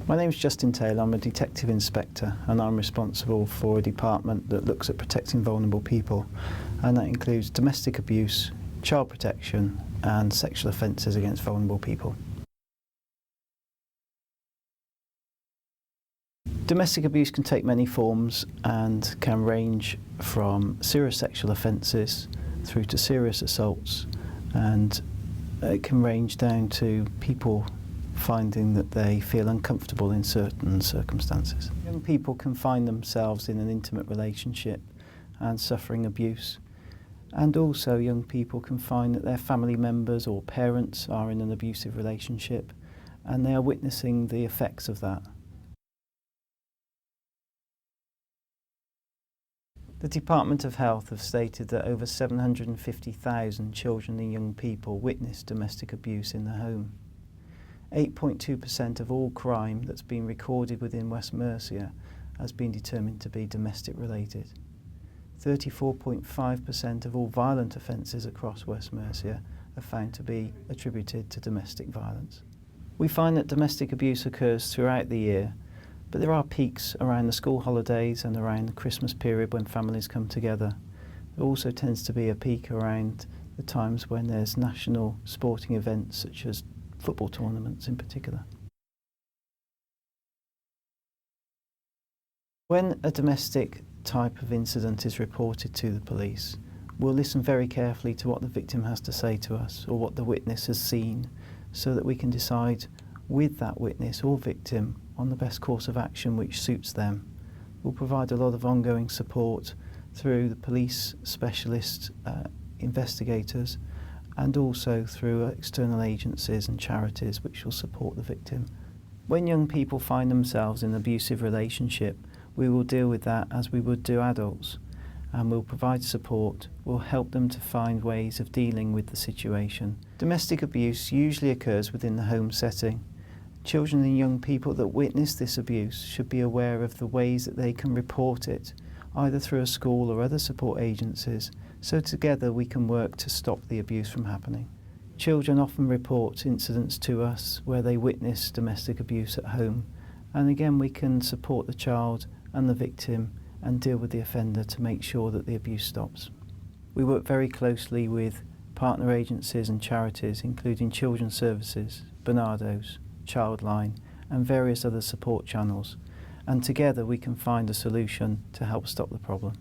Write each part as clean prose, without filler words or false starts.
My name is Justin Taylor. I'm a detective inspector and I'm responsible for a department that looks at protecting vulnerable people, and that includes domestic abuse, child protection and sexual offences against vulnerable people. Domestic abuse can take many forms and can range from serious sexual offences through to serious assaults, and it can range down to people finding that they feel uncomfortable in certain circumstances. Young people can find themselves in an intimate relationship and suffering abuse, and also young people can find that their family members or parents are in an abusive relationship and they are witnessing the effects of that. The Department of Health have stated that over 750,000 children and young people witness domestic abuse in the home. 8.2% of all crime that's been recorded within West Mercia has been determined to be domestic related. 34.5% of all violent offences across West Mercia are found to be attributed to domestic violence. We find that domestic abuse occurs throughout the year, but there are peaks around the school holidays and around the Christmas period when families come together. There also tends to be a peak around the times when there's national sporting events such as football tournaments in particular. When a domestic type of incident is reported to the police, we'll listen very carefully to what the victim has to say to us or what the witness has seen, so that we can decide with that witness or victim on the best course of action which suits them. We'll provide a lot of ongoing support through the police specialist investigators and also through external agencies and charities which will support the victim. When young people find themselves in an abusive relationship, we will deal with that as we would do adults, and we'll provide support. We'll help them to find ways of dealing with the situation. Domestic abuse usually occurs within the home setting. Children and young people that witness this abuse should be aware of the ways that they can report it, either through a school or other support agencies, so together we can work to stop the abuse from happening. Children often report incidents to us where they witness domestic abuse at home, and again we can support the child and the victim and deal with the offender to make sure that the abuse stops. We work very closely with partner agencies and charities including Children's Services, Barnardo's, Childline and various other support channels, and together we can find a solution to help stop the problem.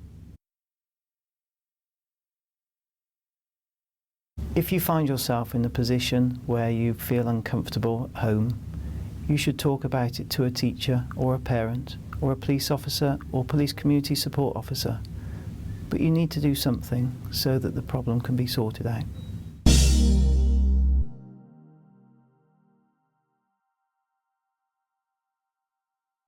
If you find yourself in a position where you feel uncomfortable at home, you should talk about it to a teacher or a parent or a police officer or police community support officer. But you need to do something so that the problem can be sorted out.